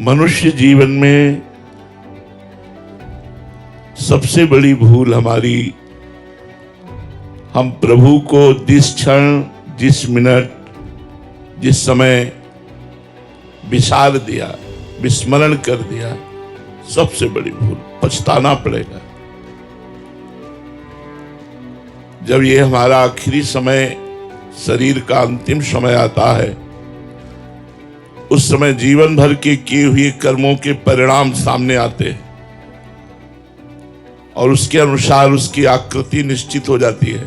मनुष्य जीवन में सबसे बड़ी भूल हमारी, हम प्रभु को जिस क्षण, जिस मिनट, जिस समय विसार दिया, विस्मरण कर दिया, सबसे बड़ी भूल। पछताना पड़ेगा। जब ये हमारा आखिरी समय, शरीर का अंतिम समय आता है, उस समय जीवन भर के किए हुए कर्मों के परिणाम सामने आते हैं और उसके अनुसार उसकी आकृति निश्चित हो जाती है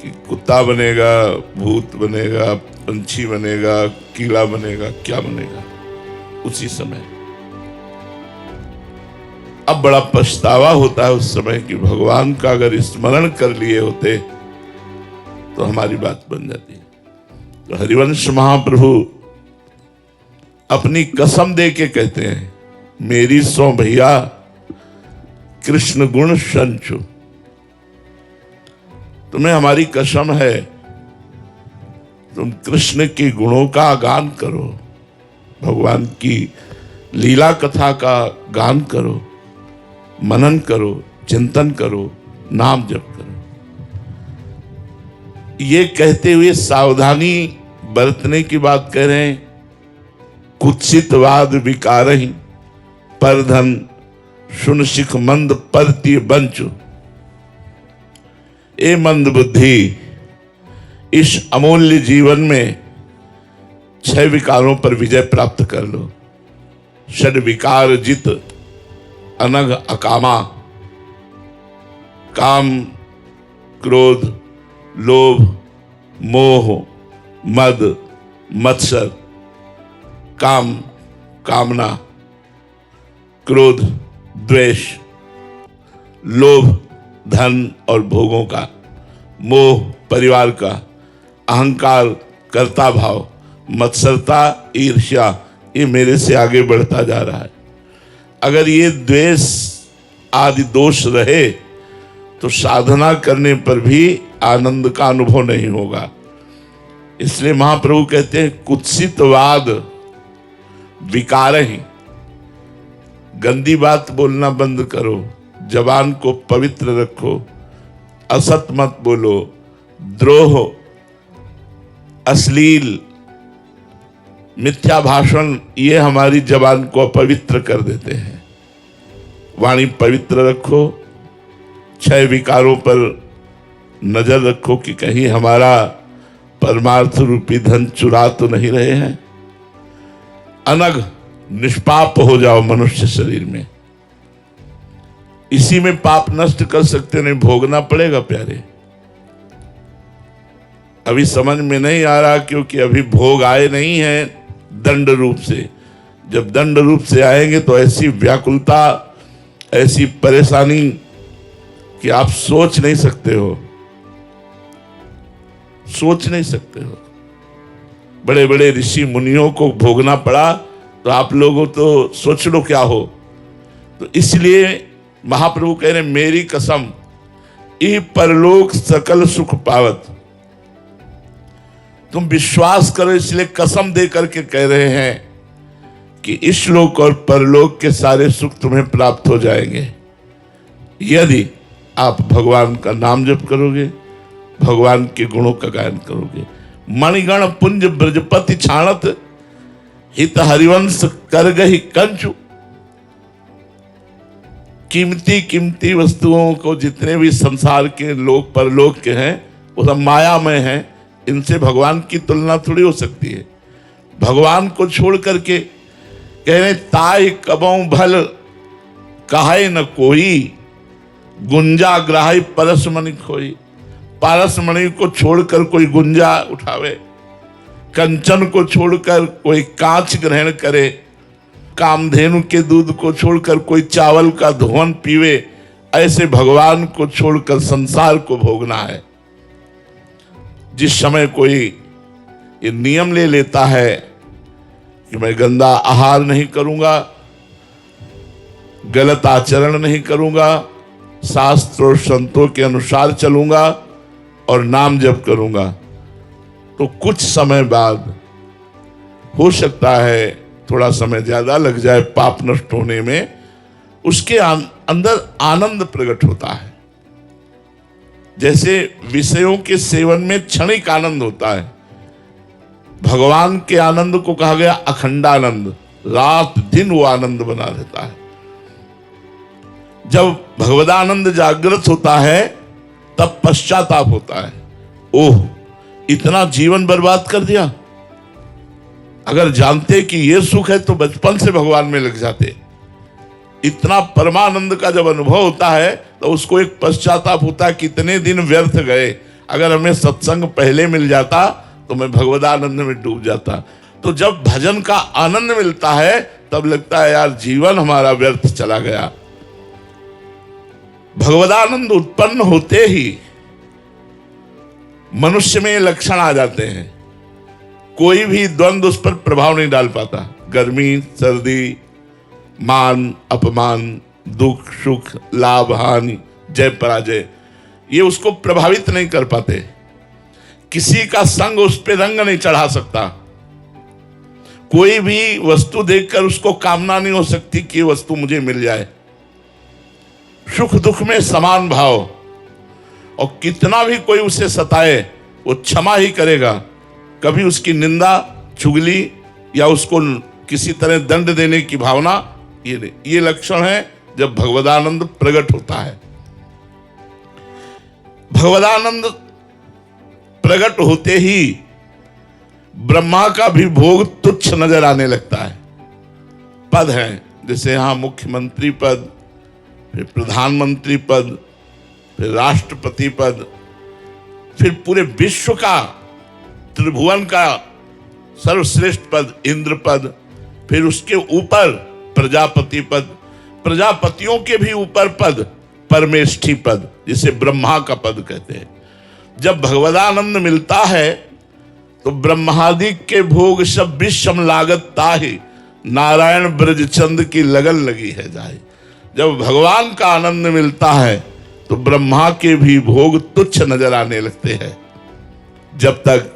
कि कुत्ता बनेगा, भूत बनेगा, पंछी बनेगा, कीड़ा बनेगा, क्या बनेगा उसी समय। अब बड़ा पछतावा होता है उस समय कि भगवान का अगर स्मरण कर लिए होते तो हमारी बात बन जाती। तो हरिवंश महाप्रभु अपनी कसम दे के कहते हैं, मेरी सो भैया कृष्ण गुण संचु, तुम्हें हमारी कसम है, तुम कृष्ण के गुणों का गान करो, भगवान की लीला कथा का गान करो, मनन करो, चिंतन करो, नाम जप करो। ये कहते हुए सावधानी बरतने की बात कह रहे हैं। कुत्सितवाद विकारहि परधन सुन सिख मंद परति बंचु। ए मंद बुद्धि, इस अमूल्य जीवन में 6 विकारों पर विजय प्राप्त कर लो। षड विकार जित अनग अकामा, काम, क्रोध, लोभ, मोह, मद, मत्सर, काम, कामना, क्रोध, द्वेष, लोभ, धन और भोगों का, मोह, परिवार का, अहंकार, कर्ता भाव, मत्सरता, ईर्ष्या, ये मेरे से आगे बढ़ता जा रहा है। अगर ये द्वेष आदि दोष रहे तो साधना करने पर भी आनंद का अनुभव नहीं होगा। इसलिए महाप्रभु कहते हैं कुत्सितवाद विकारहि, गंदी बात बोलना बंद करो, जबान को पवित्र रखो, असत मत बोलो, द्रोह, अश्लील, मिथ्या भाषण, ये हमारी जबान को अपवित्र कर देते हैं। वाणी पवित्र रखो, 6 विकारों पर नजर रखो कि कहीं हमारा परमार्थ रूपी धन चुरा तो नहीं रहे हैं। अनग, निष्पाप हो जाओ मनुष्य शरीर में। इसी में पाप नष्ट कर सकते, नहीं भोगना पड़ेगा प्यारे। अभी समझ में नहीं आ रहा क्योंकि अभी भोग आए नहीं हैं दंड रूप से। जब दंड रूप से आएंगे तो ऐसी व्याकुलता, ऐसी परेशानी कि आप सोच नहीं सकते हो, सोच नहीं सकते हो। बड़े बड़े ऋषि मुनियों को भोगना पड़ा तो आप लोगों तो सोच लो क्या हो। तो इसलिए महाप्रभु कह रहे मेरी कसम, ई परलोक सकल सुख पावत। तुम विश्वास करो, इसलिए कसम दे करके कह रहे हैं कि इस लोक और परलोक के सारे सुख तुम्हें प्राप्त हो जाएंगे यदि आप भगवान का नाम जप करोगे, भगवान के गुणों का गायन करोगे। मणिगण पुंज ब्रजपति छाणत, हित हरिवंश कर गही कंचु। कीमती कीमती वस्तुओं को, जितने भी संसार के लोक परलोक के हैं, वो सब मायामय हैं। इनसे भगवान की तुलना थोड़ी हो सकती है। भगवान को छोड़ करके कह रहे ताई कबों भल कहाय न कोई, गुंजा ग्राही परसमणि खोई। पारसमणि को छोड़कर कोई गुंजा उठावे, कंचन को छोड़कर कोई कांच ग्रहण करे, कामधेनु के दूध को छोड़कर कोई चावल का धुवन पीवे, ऐसे भगवान को छोड़कर संसार को भोगना है। जिस समय कोई ये नियम ले लेता है कि मैं गंदा आहार नहीं करूंगा, गलत आचरण नहीं करूंगा, शास्त्र और संतों के अनुसार चलूंगा और नाम जप करूंगा, तो कुछ समय बाद हो सकता है थोड़ा समय ज्यादा लग जाए पाप नष्ट होने में, उसके अंदर आनंद प्रकट होता है। जैसे विषयों के सेवन में क्षणिक आनंद होता है, भगवान के आनंद को कहा गया अखंडानंद, रात दिन वो आनंद बना रहता है। जब भगवदानंद जागृत होता है तब पश्चाताप होता है, ओह इतना जीवन बर्बाद कर दिया, अगर जानते कि ये सुख है तो बचपन से भगवान में लग जाते। इतना परमानंद का जब अनुभव होता है तो उसको एक पश्चाताप होता है, कितने दिन व्यर्थ गए, अगर हमें सत्संग पहले मिल जाता तो मैं भगवदानंद में डूब जाता। तो जब भजन का आनंद मिलता है तब लगता है यार जीवन हमारा व्यर्थ चला गया। भगवदानंद उत्पन्न होते ही मनुष्य में ये लक्षण आ जाते हैं, कोई भी द्वंद्व उस पर प्रभाव नहीं डाल पाता। गर्मी सर्दी, मान अपमान, दुख सुख, लाभ हानि, जय पराजय, ये उसको प्रभावित नहीं कर पाते। किसी का संग उस पर रंग नहीं चढ़ा सकता। कोई भी वस्तु देखकर उसको कामना नहीं हो सकती कि ये वस्तु मुझे मिल जाए। सुख दुख में समान भाव, और कितना भी कोई उसे सताए वो क्षमा ही करेगा, कभी उसकी निंदा चुगली या उसको किसी तरह दंड देने की भावना ये लक्षण है जब भगवदानंद प्रकट होता है। भगवदानंद प्रकट होते ही ब्रह्मा का भी भोग तुच्छ नजर आने लगता है। पद है जैसे यहां मुख्यमंत्री पद, फिर प्रधानमंत्री पद, फिर राष्ट्रपति पद, फिर पूरे विश्व का त्रिभुवन का सर्वश्रेष्ठ पद इंद्र पद, फिर उसके ऊपर प्रजापति पद, प्रजापतियों के भी ऊपर पद परमेष्ठी पद, जिसे ब्रह्मा का पद कहते हैं। जब भगवदानंद मिलता है तो ब्रह्मादि के भोग सब विषम लागत ताहि, नारायण ब्रजचंद की लगन लगी है जाए। जब भगवान का आनंद मिलता है तो ब्रह्मा के भी भोग तुच्छ नजर आने लगते हैं। जब तक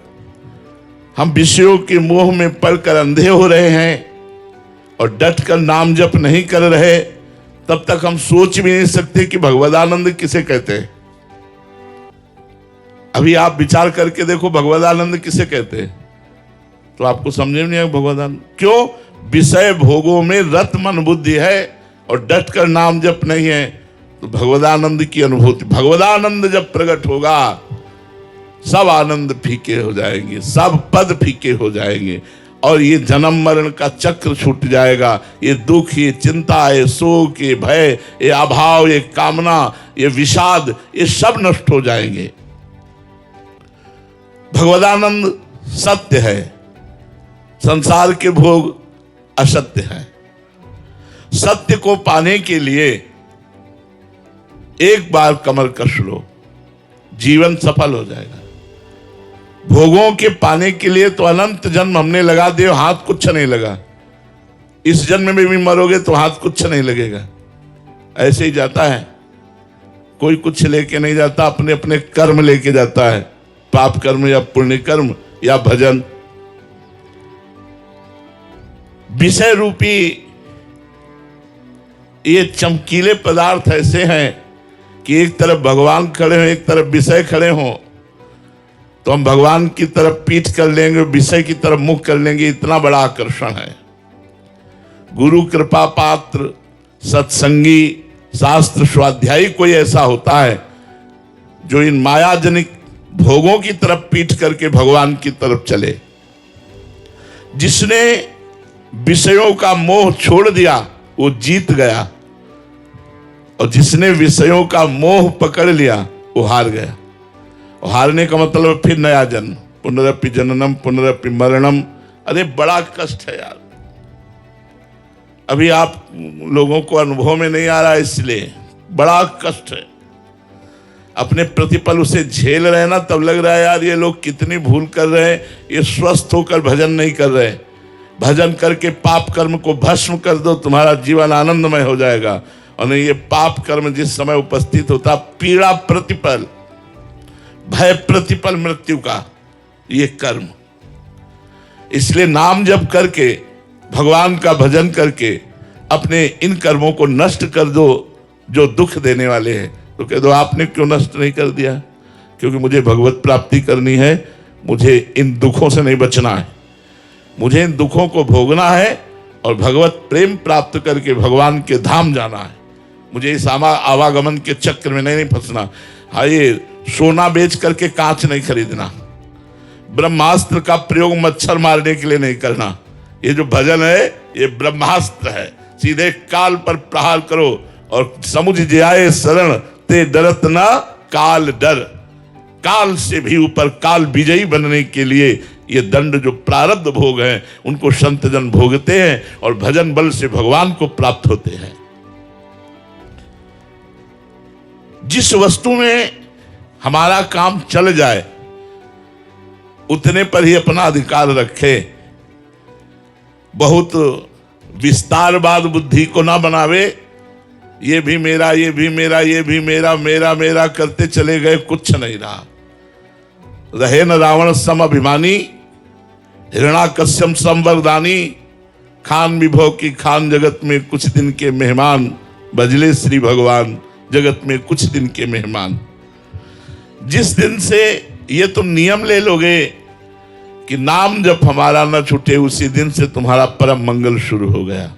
हम विषयों के मोह में पड़कर अंधे हो रहे हैं और डट कर नाम जप नहीं कर रहे, तब तक हम सोच भी नहीं सकते कि भगवदानंद किसे कहते हैं। अभी आप विचार करके देखो भगवदानंद किसे कहते हैं, तो आपको समझ में नहीं आएगा भगवदानंद क्यों। विषय भोगों में रत मन बुद्धि है और डट कर नाम जप नहीं है, तो भगवदानंद की अनुभूति, भगवदानंद जब प्रकट होगा सब आनंद फीके हो जाएंगे, सब पद फीके हो जाएंगे, और ये जन्म मरण का चक्र छूट जाएगा। ये दुख, ये चिंता, ये शोक, ये भय, ये अभाव, ये कामना, ये विषाद, ये सब नष्ट हो जाएंगे। भगवदानंद सत्य है, संसार के भोग असत्य है। सत्य को पाने के लिए एक बार कमर कस लो, जीवन सफल हो जाएगा। भोगों के पाने के लिए तो अनंत जन्म हमने लगा दिए, हाथ कुछ नहीं लगा। इस जन्म में भी मरोगे तो हाथ कुछ नहीं लगेगा, ऐसे ही जाता है। कोई कुछ लेके नहीं जाता, अपने अपने कर्म लेके जाता है, पाप कर्म या पुण्य कर्म या भजन। विषय रूपी ये चमकीले पदार्थ ऐसे हैं कि एक तरफ भगवान खड़े हों, एक तरफ विषय खड़े हों, तो हम भगवान की तरफ पीठ कर लेंगे, विषय की तरफ मुख कर लेंगे। इतना बड़ा आकर्षण है। गुरु कृपा पात्र, सत्संगी, शास्त्र स्वाध्यायी कोई ऐसा होता है जो इन मायाजनिक भोगों की तरफ पीठ करके भगवान की तरफ चले। जिसने विषयों का मोह छोड़ दिया वो जीत गया, और जिसने विषयों का मोह पकड़ लिया वो हार गया। और हारने का मतलब फिर नया जन्म, पुनरपि जननम पुनरपि मरणम। अरे बड़ा कष्ट है यार, अभी आप लोगों को अनुभव में नहीं आ रहा है, इसलिए बड़ा कष्ट है। अपने प्रतिपल उसे झेल रहे ना, तब लग रहा है यार ये लोग कितनी भूल कर रहे हैं, ये स्वस्थ होकर भजन नहीं कर रहे। भजन करके पाप कर्म को भस्म कर दो, तुम्हारा जीवन आनंदमय हो जाएगा। और नहीं, ये पाप कर्म जिस समय उपस्थित होता, पीड़ा प्रतिपल, भय प्रतिपल मृत्यु का, ये कर्म। इसलिए नाम जप करके भगवान का भजन करके अपने इन कर्मों को नष्ट कर दो जो दुख देने वाले हैं। तो कह दो आपने क्यों नष्ट नहीं कर दिया? क्योंकि मुझे भगवत प्राप्ति करनी है, मुझे इन दुखों से नहीं बचना है, मुझे इन दुखों को भोगना है और भगवत प्रेम प्राप्त करके भगवान के धाम जाना है। मुझे इस आवागमन के चक्र में नहीं फंसना। हाँ, ये सोना बेच करके कांच नहीं खरीदना, ब्रह्मास्त्र का प्रयोग मच्छर मारने के लिए नहीं करना। ये जो भजन है ये ब्रह्मास्त्र है, सीधे काल पर प्रहार करो और समुझ जाए शरण ते डरत ना काल डर। काल से भी ऊपर काल विजयी बनने के लिए ये दंड जो प्रारब्ध भोग हैं उनको संत जन भोगते हैं और भजन बल से भगवान को प्राप्त होते हैं। जिस वस्तु में हमारा काम चल जाए उतने पर ही अपना अधिकार रखे। बहुत विस्तारवाद बुद्धि को ना बनावे, ये भी मेरा, ये भी मेरा, ये भी मेरा, मेरा मेरा करते चले गए, कुछ नहीं रहा। रहे न रावण सम अभिमानी, हिरणाकश्यप संवरदानी। खान विभव की खान, जगत में कुछ दिन के मेहमान। भजले श्री भगवान, जगत में कुछ दिन के मेहमान। जिस दिन से ये तुम नियम ले लोगे कि नाम जब हमारा न छूटे, उसी दिन से तुम्हारा परम मंगल शुरू हो गया।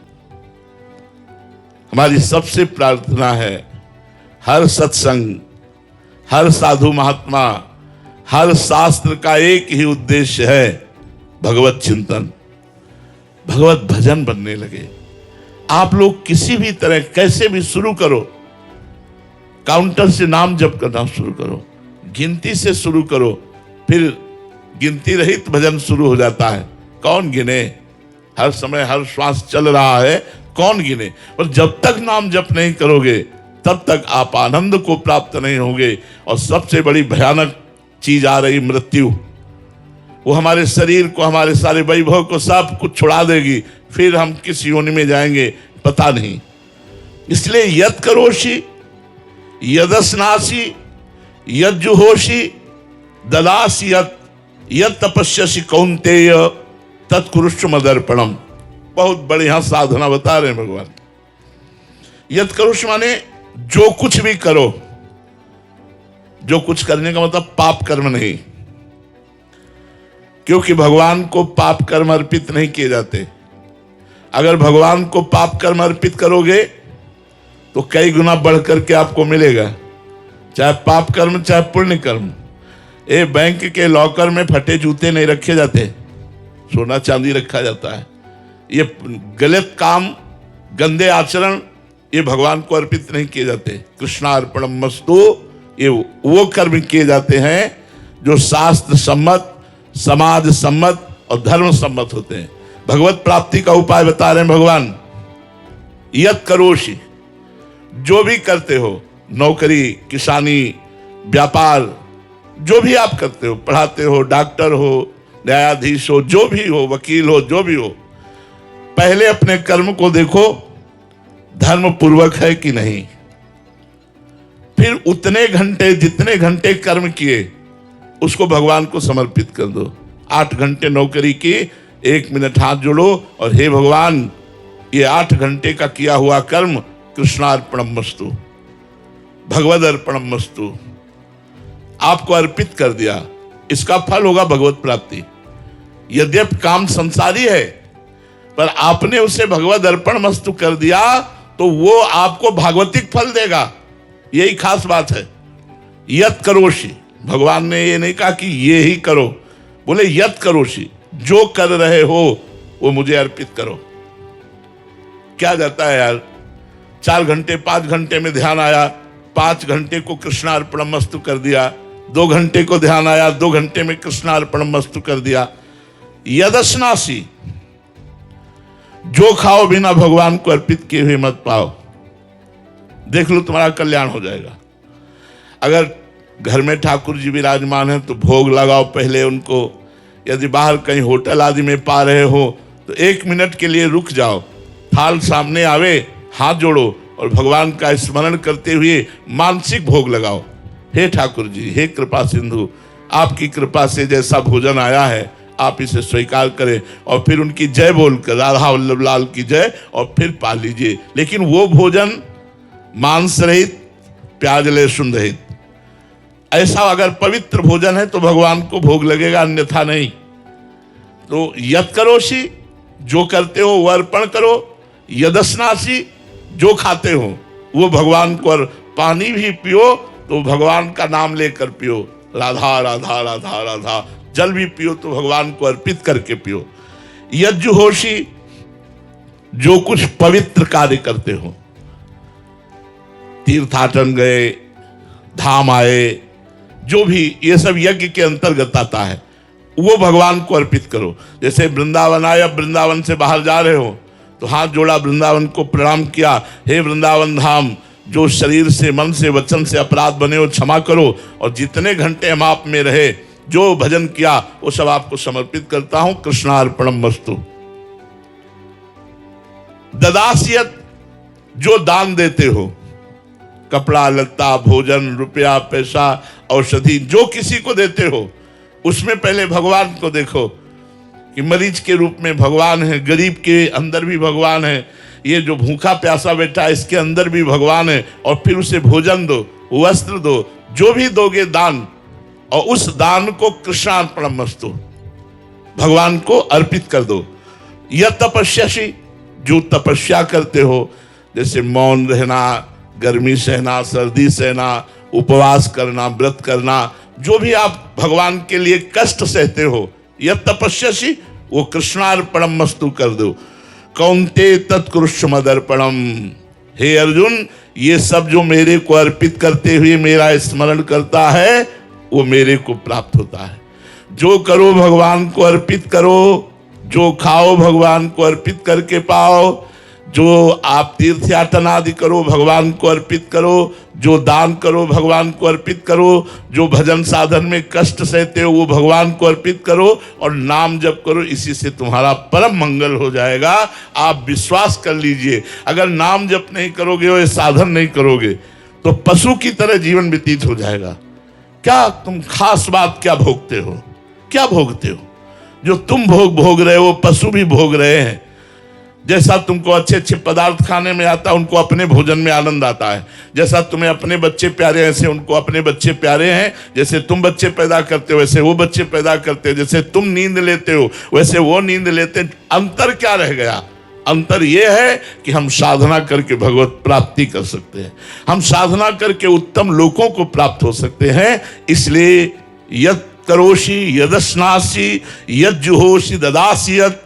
हमारी सबसे प्रार्थना है, हर सत्संग, हर साधु महात्मा, हर शास्त्र का एक ही उद्देश्य है, भगवत चिंतन, भगवत भजन बनने लगे। आप लोग किसी भी तरह कैसे भी शुरू करो, काउंटर से नाम जप करना शुरू करो, गिनती से शुरू करो, फिर गिनती रहित भजन शुरू हो जाता है। कौन गिने? हर समय हर श्वास चल रहा है, कौन गिने? और जब तक नाम जप नहीं करोगे तब तक आप आनंद को प्राप्त नहीं होगे। और सबसे बड़ी भयानक चीज आ रही, मृत्यु। वो हमारे शरीर को, हमारे सारे वैभव को सब कुछ छुड़ा देगी, फिर हम किस योनि में जाएंगे पता नहीं। इसलिए यत् करोषि यदस्नासि यज्जुहोषि ददासि यत् तपस्यसि कौन्तेय तत्कुरुष्व मदर्पणम। बहुत बढ़िया साधना बता रहे हैं भगवान। यत् करोषि माने जो कुछ भी करो। जो कुछ करने का मतलब पाप कर्म नहीं, क्योंकि भगवान को पाप कर्म अर्पित नहीं किए जाते। अगर भगवान को पाप कर्म अर्पित करोगे तो कई गुना बढ़ करके आपको मिलेगा, चाहे पाप कर्म चाहे पुण्य कर्म। ये बैंक के लॉकर में फटे जूते नहीं रखे जाते, सोना चांदी रखा जाता है। ये गलत काम, गंदे आचरण, ये भगवान को अर्पित नहीं किए जाते। कृष्णार्पणमस्तु, ये वो कर्म किए जाते हैं जो शास्त्र सम्मत, समाज सम्मत और धर्म सम्मत होते हैं। भगवत प्राप्ति का उपाय बता रहे हैं भगवान। यत् करोषि, जो भी करते हो, नौकरी, किसानी, व्यापार, जो भी आप करते हो, पढ़ाते हो, डॉक्टर हो, न्यायाधीश हो, जो भी हो, वकील हो, जो भी हो, पहले अपने कर्म को देखो धर्म पूर्वक है कि नहीं। फिर उतने घंटे, जितने घंटे कर्म किए उसको भगवान को समर्पित कर दो। 8 घंटे नौकरी की, 1 मिनट हाथ जोड़ो और हे भगवान, ये 8 घंटे का किया हुआ कर्म कृष्णार्पणमस्तु, भगवद अर्पणमस्तु, आपको अर्पित कर दिया। इसका फल होगा भगवत प्राप्ति। यद्यपि काम संसारी है, पर आपने उसे भगवद अर्पणमस्तु कर दिया तो वो आपको भागवतिक फल देगा। यही खास बात है। यत् करोषि, भगवान ने ये नहीं कहा कि ये ही करो, बोले यत् करोषि, जो कर रहे हो वो मुझे अर्पित करो। क्या जाता है यार, 4 घंटे 5 घंटे में ध्यान आया, 5 घंटे को कृष्णार्पणमस्तु कर दिया, 2 घंटे को ध्यान आया, 2 घंटे में कृष्णार्पणमस्तु कर दिया। यदस्नासि, जो खाओ बिना भगवान को अर्पित किए हुए मत पाओ, देख लो तुम्हारा कल्याण हो जाएगा। अगर घर में ठाकुर जी विराजमान है तो भोग लगाओ पहले उनको। यदि बाहर कहीं होटल आदि में पा रहे हो तो 1 मिनट के लिए रुक जाओ, थाल सामने आवे, हाथ जोड़ो और भगवान का स्मरण करते हुए मानसिक भोग लगाओ। हे ठाकुर जी, हे कृपा सिंधु, आपकी कृपा से जैसा भोजन आया है आप इसे स्वीकार करें और फिर उनकी जय बोलकर राधा वल्लभ लाल की जय और फिर पा लीजिए। लेकिन वो भोजन मांस रहित, प्याज लहसुन रहित, ऐसा अगर पवित्र भोजन है तो भगवान को भोग लगेगा, अन्यथा नहीं। तो यत करोषि, जो करते हो वो अर्पण करो, यदस्नासि, जो खाते हो वो भगवान को, और पानी भी पियो तो भगवान का नाम लेकर पियो, राधा राधा राधा राधा। जल भी पियो तो भगवान को अर्पित करके पियो। यज्जुहोषि, जो कुछ पवित्र कार्य करते हो, तीर्थाटन गए, धाम आए, जो भी ये सब यज्ञ के अंतर्गत आता है, वो भगवान को अर्पित करो। जैसे वृंदावन आए, अब वृंदावन से बाहर जा रहे हो तो हाथ जोड़ा, वृंदावन को प्रणाम किया, हे वृंदावन धाम, जो शरीर से, मन से, वचन से अपराध बने हो क्षमा करो, और जितने घंटे हम आप में रहे, जो भजन किया वो सब आपको समर्पित करता हूं, कृष्णार्पणम वस्तु। ददासियत, जो दान देते हो, कपड़ा लत्ता, भोजन, रुपया, पैसा, औषधि, जो किसी को देते हो उसमें पहले भगवान को देखो कि मरीज के रूप में भगवान है, गरीब के अंदर भी भगवान है, ये जो भूखा प्यासा बैठा है इसके अंदर भी भगवान है, और फिर उसे भोजन दो, वस्त्र दो, जो भी दोगे दान, और उस दान को कृष्णार्पणमस्तु, भगवान को अर्पित कर दो। यह तपस्यासी, जो तपस्या करते हो, जैसे मौन रहना, गर्मी सहना, सर्दी सहना, उपवास करना, व्रत करना, जो भी आप भगवान के लिए कष्ट सहते हो, यह तपस्यासी, वो कृष्णार्पणमस्तु कर दो। कौन्ते तत्कुरुष्व मदर्पणम, हे अर्जुन, ये सब जो मेरे को अर्पित करते हुए मेरा स्मरण करता है वो मेरे को प्राप्त होता है। जो करो भगवान को अर्पित करो, जो खाओ भगवान को अर्पित करके पाओ, जो आप तीर्थ यातन आदि करो भगवान को अर्पित करो, जो दान करो भगवान को अर्पित करो, जो भजन साधन में कष्ट सहते हो वो भगवान को अर्पित करो, और नाम जप करो, इसी से तुम्हारा परम मंगल हो जाएगा। आप विश्वास कर लीजिए, अगर नाम जप नहीं करोगे और साधन नहीं करोगे तो पशु की तरह जीवन व्यतीत हो जाएगा। क्या तुम खास बात क्या भोगते हो? क्या भोगते हो? जो तुम भोग रहे हो पशु भी भोग रहे हैं। जैसा तुमको अच्छे अच्छे पदार्थ खाने में आता है, उनको अपने भोजन में आनंद आता है। जैसा तुम्हें अपने बच्चे प्यारे हैं, ऐसे उनको अपने बच्चे प्यारे हैं। जैसे तुम बच्चे पैदा करते हो वैसे वो बच्चे पैदा करते हैं। जैसे तुम नींद लेते हो वैसे वो नींद लेते हैं। अंतर क्या रह गया? अंतर ये है कि हम साधना करके भगवत प्राप्ति कर सकते हैं, हम साधना करके उत्तम लोकों को प्राप्त हो सकते हैं। इसलिए यत् करोषि यदस्नासि यज्जुहोषि ददासियत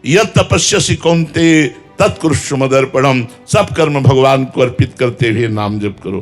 यत् तपस्यसि कौन्ते तत्कुरुष्व मदर्पणम। सब कर्म भगवान को अर्पित करते हुए नाम जप करो।